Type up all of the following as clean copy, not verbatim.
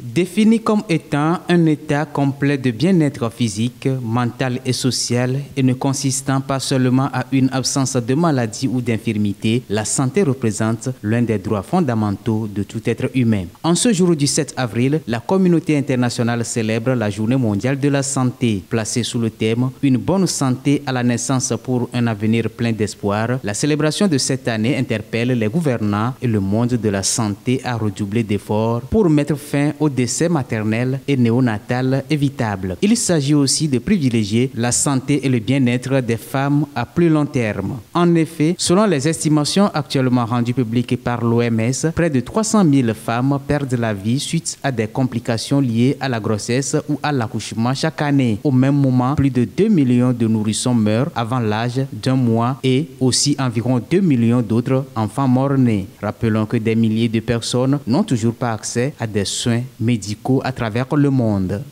Défini comme étant un état complet de bien-être physique, mental et social et ne consistant pas seulement à une absence de maladie ou d'infirmité, la santé représente l'un des droits fondamentaux de tout être humain. En ce jour du 7 avril, la communauté internationale célèbre la Journée mondiale de la santé. Placée sous le thème « Une bonne santé à la naissance pour un avenir plein d'espoir », la célébration de cette année interpelle les gouvernants et le monde de la santé à redoubler d'efforts pour mettre fin au décès maternel et néonatal évitable. Il s'agit aussi de privilégier la santé et le bien-être des femmes à plus long terme. En effet, selon les estimations actuellement rendues publiques par l'OMS, près de 300 000 femmes perdent la vie suite à des complications liées à la grossesse ou à l'accouchement chaque année. Au même moment, plus de 2 millions de nourrissons meurent avant l'âge d'un mois et aussi environ 2 millions d'autres enfants morts-nés. Rappelons que des milliers de personnes n'ont toujours pas accès à des soins médicaux à travers le monde.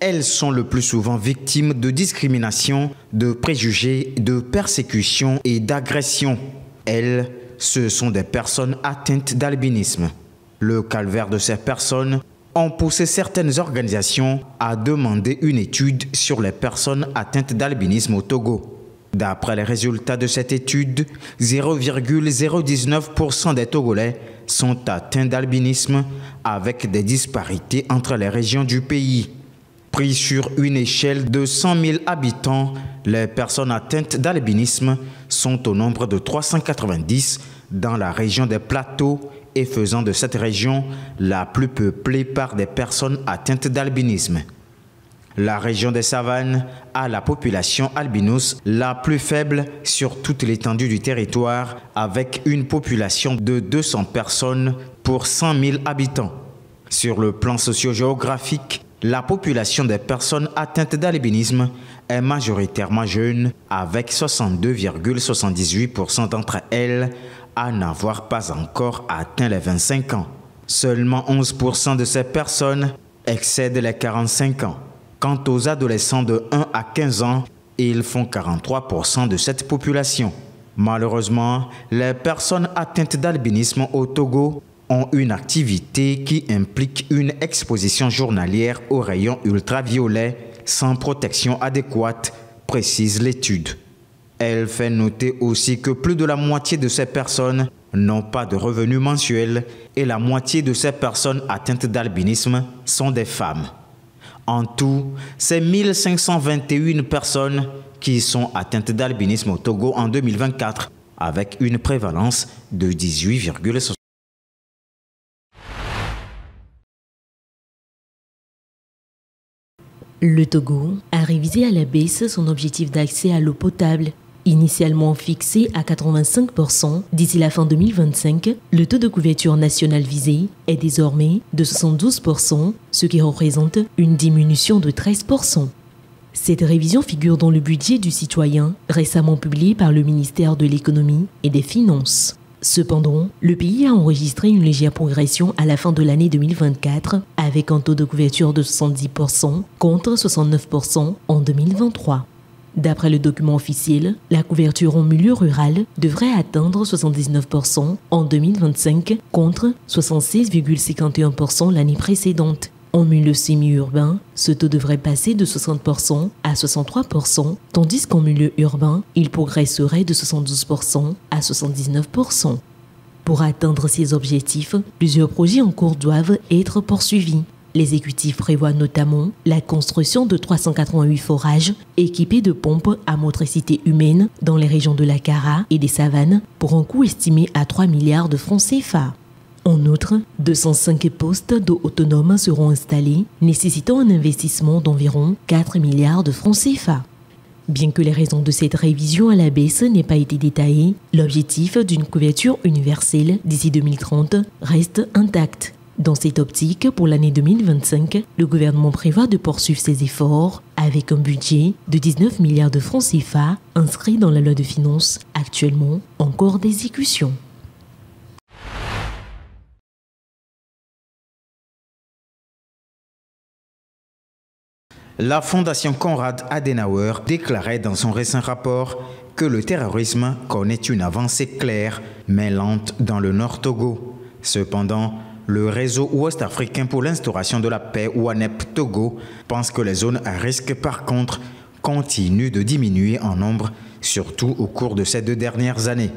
Elles sont le plus souvent victimes de discrimination, de préjugés, de persécutions et d'agressions. Elles, ce sont des personnes atteintes d'albinisme. Le calvaire de ces personnes ont poussé certaines organisations à demander une étude sur les personnes atteintes d'albinisme au Togo. D'après les résultats de cette étude, 0,019% des Togolais sont atteints d'albinisme avec des disparités entre les régions du pays. Pris sur une échelle de 100 000 habitants, les personnes atteintes d'albinisme sont au nombre de 390 dans la région des Plateaux et faisant de cette région la plus peuplée par des personnes atteintes d'albinisme. La région des Savanes a la population albinos la plus faible sur toute l'étendue du territoire avec une population de 200 personnes pour 100 000 habitants. Sur le plan socio-géographique, la population des personnes atteintes d'albinisme est majoritairement jeune avec 62,78% d'entre elles à n'avoir pas encore atteint les 25 ans. Seulement 11% de ces personnes excèdent les 45 ans. Quant aux adolescents de 1 à 15 ans, ils font 43% de cette population. Malheureusement, les personnes atteintes d'albinisme au Togo ont une activité qui implique une exposition journalière aux rayons ultraviolets sans protection adéquate, précise l'étude. Elle fait noter aussi que plus de la moitié de ces personnes n'ont pas de revenus mensuels et la moitié de ces personnes atteintes d'albinisme sont des femmes. En tout, c'est 1521 personnes qui sont atteintes d'albinisme au Togo en 2024, avec une prévalence de 18,60%. Le Togo a révisé à la baisse son objectif d'accès à l'eau potable. Initialement fixé à 85% d'ici la fin 2025, le taux de couverture nationale visé est désormais de 72%, ce qui représente une diminution de 13%. Cette révision figure dans le budget du citoyen récemment publié par le ministère de l'Économie et des Finances. Cependant, le pays a enregistré une légère progression à la fin de l'année 2024 avec un taux de couverture de 70% contre 69% en 2023. D'après le document officiel, la couverture en milieu rural devrait atteindre 79% en 2025 contre 76,51% l'année précédente. En milieu semi-urbain, ce taux devrait passer de 60% à 63%, tandis qu'en milieu urbain, il progresserait de 72% à 79%. Pour atteindre ces objectifs, plusieurs projets en cours doivent être poursuivis. L'exécutif prévoit notamment la construction de 388 forages équipés de pompes à motricité humaine dans les régions de la Kara et des Savanes pour un coût estimé à 3 milliards de francs CFA. En outre, 205 postes d'eau autonomes seront installés, nécessitant un investissement d'environ 4 milliards de francs CFA. Bien que les raisons de cette révision à la baisse n'aient pas été détaillées, l'objectif d'une couverture universelle d'ici 2030 reste intact. Dans cette optique, pour l'année 2025, le gouvernement prévoit de poursuivre ses efforts avec un budget de 19 milliards de francs CFA inscrit dans la loi de finances, actuellement en cours d'exécution. La Fondation Konrad Adenauer déclarait dans son récent rapport que le terrorisme connaît une avancée claire mais lente dans le Nord Togo. Cependant, le réseau ouest africain pour l'instauration de la paix WANEP Togo pense que les zones à risque par contre continuent de diminuer en nombre, surtout au cours de ces 2 dernières années.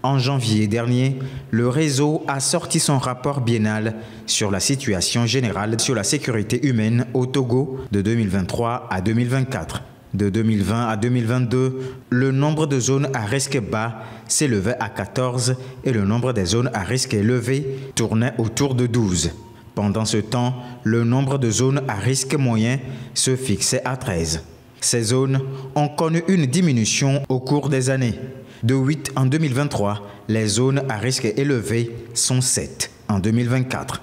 En janvier dernier, le réseau a sorti son rapport biennal sur la situation générale sur la sécurité humaine au Togo de 2023 à 2024. De 2020 à 2022, le nombre de zones à risque bas s'élevait à 14 et le nombre des zones à risque élevé tournait autour de 12. Pendant ce temps, le nombre de zones à risque moyen se fixait à 13. Ces zones ont connu une diminution au cours des années. De 8 en 2023, les zones à risque élevé sont 7 en 2024.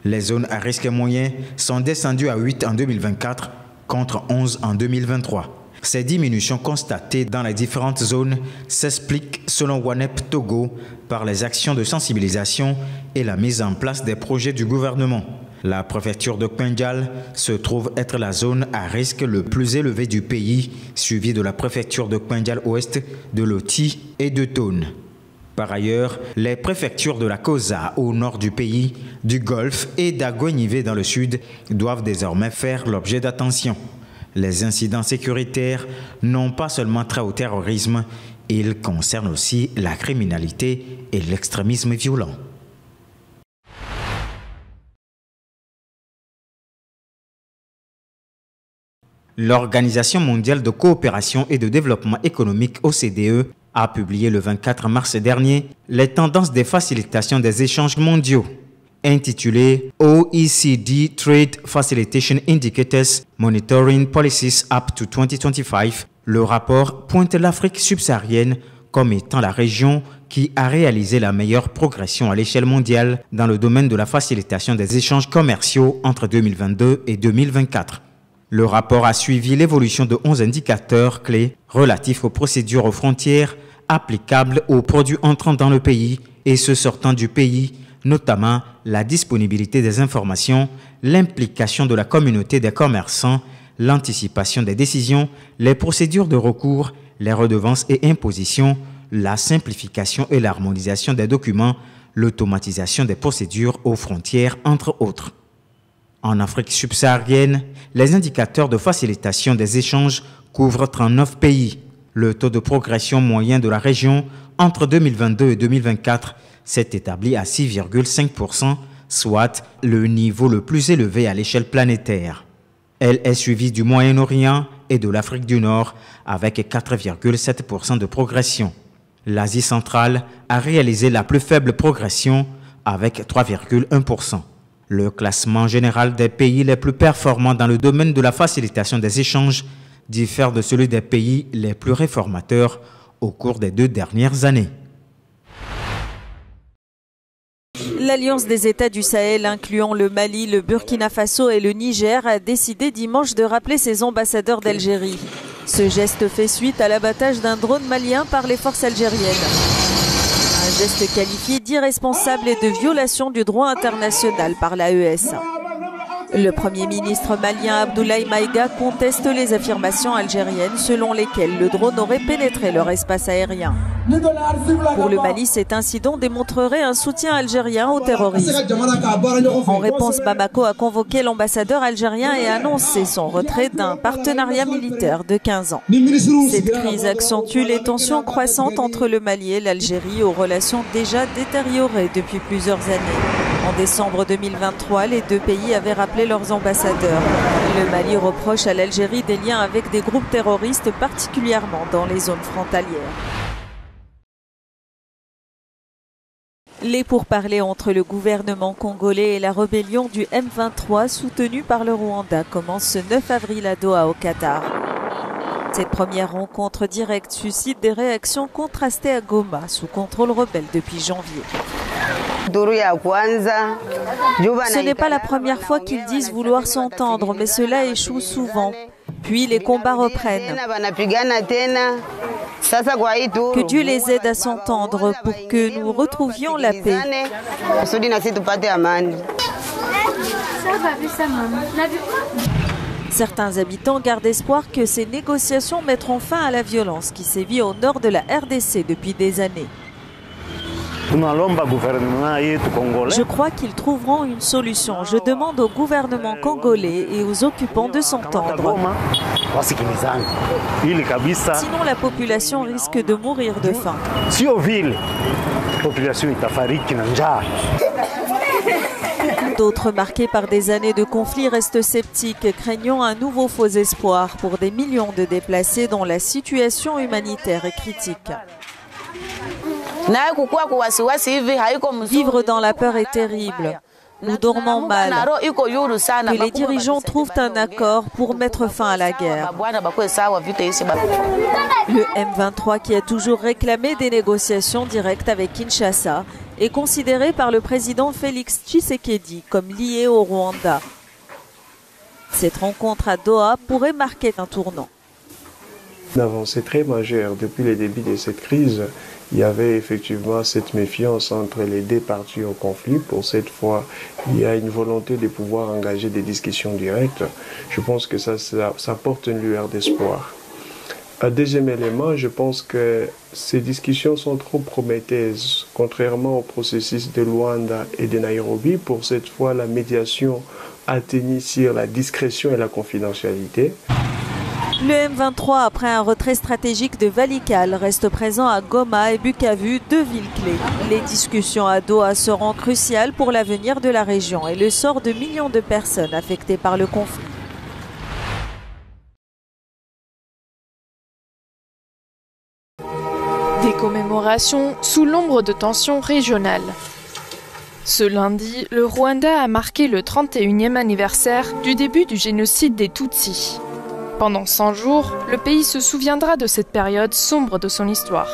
Les zones à risque moyen sont descendues à 8 en 2024 contre 11 en 2023. Ces diminutions constatées dans les différentes zones s'expliquent selon WANEP Togo par les actions de sensibilisation et la mise en place des projets du gouvernement. La préfecture de Kpendial se trouve être la zone à risque le plus élevé du pays, suivie de la préfecture de Kpendial Ouest, de Loti et de Tone. Par ailleurs, les préfectures de la Kosa au nord du pays, du Golfe et d'Agouenivé dans le sud doivent désormais faire l'objet d'attention. Les incidents sécuritaires n'ont pas seulement trait au terrorisme, ils concernent aussi la criminalité et l'extrémisme violent. L'Organisation mondiale de coopération et de développement économique OCDE a publié le 24 mars dernier les tendances des facilitations des échanges mondiaux. Intitulé OECD Trade Facilitation Indicators Monitoring Policies Up to 2025, le rapport pointe l'Afrique subsaharienne comme étant la région qui a réalisé la meilleure progression à l'échelle mondiale dans le domaine de la facilitation des échanges commerciaux entre 2022 et 2024. Le rapport a suivi l'évolution de 11 indicateurs clés relatifs aux procédures aux frontières applicables aux produits entrant dans le pays et ceux sortant du pays, notamment la disponibilité des informations, l'implication de la communauté des commerçants, l'anticipation des décisions, les procédures de recours, les redevances et impositions, la simplification et l'harmonisation des documents, l'automatisation des procédures aux frontières, entre autres. En Afrique subsaharienne, les indicateurs de facilitation des échanges couvrent 39 pays. Le taux de progression moyen de la région entre 2022 et 2024 s'est établi à 6,5%, soit le niveau le plus élevé à l'échelle planétaire. Elle est suivie du Moyen-Orient et de l'Afrique du Nord avec 4,7% de progression. L'Asie centrale a réalisé la plus faible progression avec 3,1%. Le classement général des pays les plus performants dans le domaine de la facilitation des échanges diffère de celui des pays les plus réformateurs au cours des 2 dernières années. L'Alliance des États du Sahel, incluant le Mali, le Burkina Faso et le Niger, a décidé dimanche de rappeler ses ambassadeurs d'Algérie. Ce geste fait suite à l'abattage d'un drone malien par les forces algériennes. Un geste qualifié d'irresponsable et de violation du droit international par l'AES. Le Premier ministre malien Abdoulaye Maïga conteste les affirmations algériennes selon lesquelles le drone aurait pénétré leur espace aérien. Pour le Mali, cet incident démontrerait un soutien algérien au terrorisme. En réponse, Bamako a convoqué l'ambassadeur algérien et annoncé son retrait d'un partenariat militaire de 15 ans. Cette crise accentue les tensions croissantes entre le Mali et l'Algérie, aux relations déjà détériorées depuis plusieurs années. En décembre 2023, les 2 pays avaient rappelé leurs ambassadeurs. Le Mali reproche à l'Algérie des liens avec des groupes terroristes, particulièrement dans les zones frontalières. Les pourparlers entre le gouvernement congolais et la rébellion du M23 soutenue par le Rwanda commencent ce 9 avril à Doha au Qatar. Cette première rencontre directe suscite des réactions contrastées à Goma, sous contrôle rebelle depuis janvier. Ce n'est pas la première fois qu'ils disent vouloir s'entendre, mais cela échoue souvent. Puis les combats reprennent. Que Dieu les aide à s'entendre pour que nous retrouvions la paix. Certains habitants gardent espoir que ces négociations mettront fin à la violence qui sévit au nord de la RDC depuis des années. Je crois qu'ils trouveront une solution. Je demande au gouvernement congolais et aux occupants de s'entendre. Sinon, la population risque de mourir de faim. D'autres, marqués par des années de conflits, restent sceptiques, craignant un nouveau faux espoir pour des millions de déplacés dont la situation humanitaire est critique. Vivre dans la peur est terrible. Nous dormons mal. Que les dirigeants trouvent un accord pour mettre fin à la guerre. Le M23, qui a toujours réclamé des négociations directes avec Kinshasa, est considéré par le président Félix Tshisekedi comme lié au Rwanda. Cette rencontre à Doha pourrait marquer un tournant. Une avancée très majeure depuis le début de cette crise. Il y avait effectivement cette méfiance entre les deux parties au conflit. Pour cette fois, il y a une volonté de pouvoir engager des discussions directes. Je pense que ça porte une lueur d'espoir. Un deuxième élément, je pense que ces discussions sont trop prometteuses. Contrairement au processus de Luanda et de Nairobi, pour cette fois, la médiation a tenu sur la discrétion et la confidentialité. Le M23, après un retrait stratégique de Walikale, reste présent à Goma et Bukavu, deux villes clés. Les discussions à Doha seront cruciales pour l'avenir de la région et le sort de millions de personnes affectées par le conflit. Des commémorations sous l'ombre de tensions régionales. Ce lundi, le Rwanda a marqué le 31e anniversaire du début du génocide des Tutsis. Pendant 100 jours, le pays se souviendra de cette période sombre de son histoire.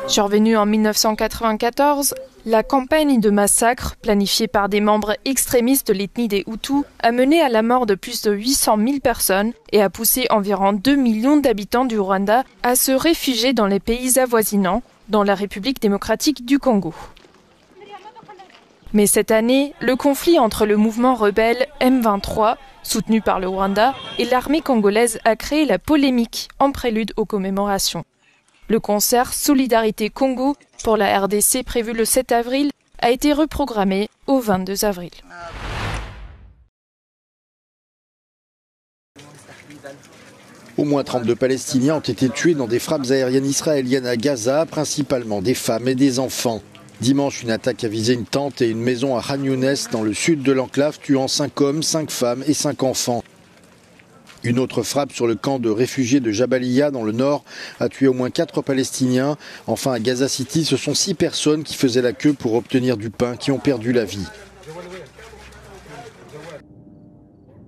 Survenue en 1994, la campagne de massacre, planifiée par des membres extrémistes de l'ethnie des Hutus, a mené à la mort de plus de 800 000 personnes et a poussé environ 2 millions d'habitants du Rwanda à se réfugier dans les pays avoisinants, dans la République démocratique du Congo. Mais cette année, le conflit entre le mouvement rebelle M23, soutenu par le Rwanda, et l'armée congolaise a créé la polémique en prélude aux commémorations. Le concert Solidarité Congo pour la RDC prévu le 7 avril a été reprogrammé au 22 avril. Au moins 32 Palestiniens ont été tués dans des frappes aériennes israéliennes à Gaza, principalement des femmes et des enfants. Dimanche, une attaque a visé une tente et une maison à Khan Younes, dans le sud de l'enclave, tuant 5 hommes, 5 femmes et 5 enfants. Une autre frappe sur le camp de réfugiés de Jabalia, dans le nord, a tué au moins 4 Palestiniens. Enfin, à Gaza City, ce sont 6 personnes qui faisaient la queue pour obtenir du pain qui ont perdu la vie.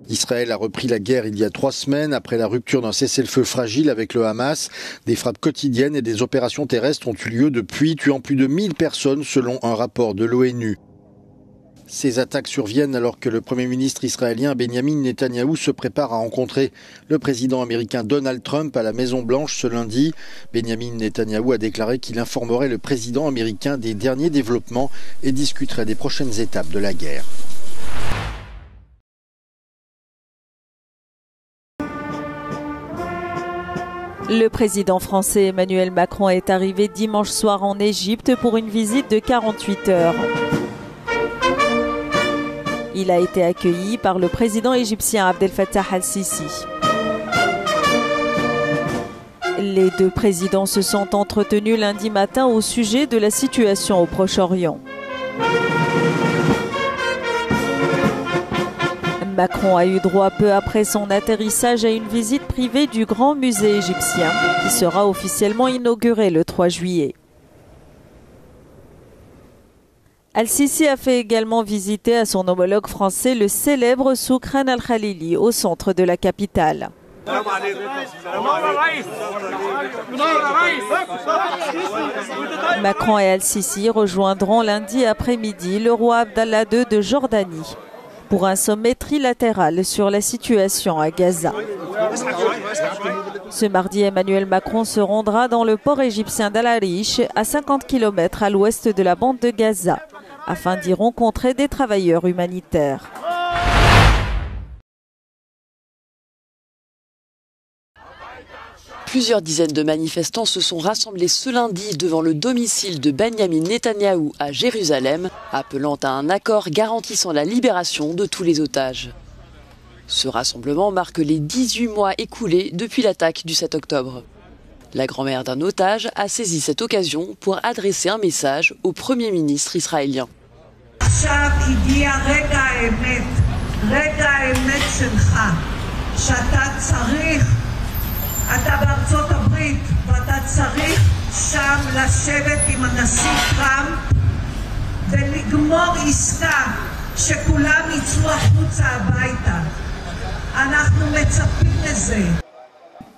Israël a repris la guerre il y a 3 semaines après la rupture d'un cessez-le-feu fragile avec le Hamas. Des frappes quotidiennes et des opérations terrestres ont eu lieu depuis, tuant plus de 1000 personnes selon un rapport de l'ONU. Ces attaques surviennent alors que le Premier ministre israélien Benjamin Netanyahou se prépare à rencontrer le président américain Donald Trump à la Maison-Blanche ce lundi. Benjamin Netanyahou a déclaré qu'il informerait le président américain des derniers développements et discuterait des prochaines étapes de la guerre. Le président français Emmanuel Macron est arrivé dimanche soir en Égypte pour une visite de 48 heures. Il a été accueilli par le président égyptien Abdel Fattah al-Sisi. Les deux présidents se sont entretenus lundi matin au sujet de la situation au Proche-Orient. Macron a eu droit peu après son atterrissage à une visite privée du Grand Musée égyptien qui sera officiellement inauguré le 3 juillet. Al-Sisi a fait également visiter à son homologue français le célèbre souk Khan al-Khalili au centre de la capitale. Macron et Al-Sisi rejoindront lundi après-midi le roi Abdallah II de Jordanie pour un sommet trilatéral sur la situation à Gaza. Ce mardi, Emmanuel Macron se rendra dans le port égyptien d'Al Arish, à 50 km à l'ouest de la bande de Gaza, afin d'y rencontrer des travailleurs humanitaires. Plusieurs dizaines de manifestants se sont rassemblés ce lundi devant le domicile de Benyamin Netanyahou à Jérusalem, appelant à un accord garantissant la libération de tous les otages. Ce rassemblement marque les 18 mois écoulés depuis l'attaque du 7 octobre. La grand-mère d'un otage a saisi cette occasion pour adresser un message au Premier ministre israélien.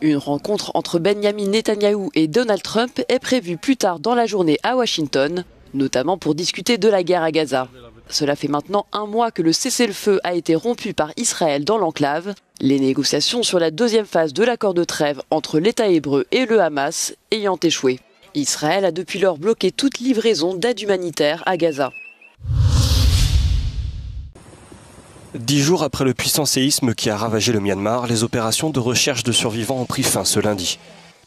Une rencontre entre Benyamin Netanyahou et Donald Trump est prévue plus tard dans la journée à Washington, notamment pour discuter de la guerre à Gaza. Cela fait maintenant un mois que le cessez-le-feu a été rompu par Israël dans l'enclave, les négociations sur la deuxième phase de l'accord de trêve entre l'État hébreu et le Hamas ayant échoué. Israël a depuis lors bloqué toute livraison d'aide humanitaire à Gaza. 10 jours après le puissant séisme qui a ravagé le Myanmar, les opérations de recherche de survivants ont pris fin ce lundi.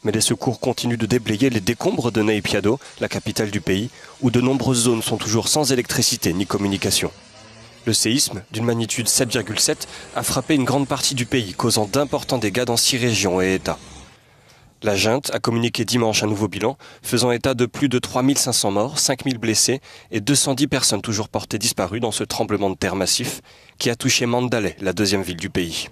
Mais les secours continuent de déblayer les décombres de Naypyidaw, la capitale du pays, où de nombreuses zones sont toujours sans électricité ni communication. Le séisme, d'une magnitude 7,7, a frappé une grande partie du pays, causant d'importants dégâts dans 6 régions et États. La junte a communiqué dimanche un nouveau bilan, faisant état de plus de 3500 morts, 5000 blessés et 210 personnes toujours portées disparues dans ce tremblement de terre massif qui a touché Mandalay, la deuxième ville du pays.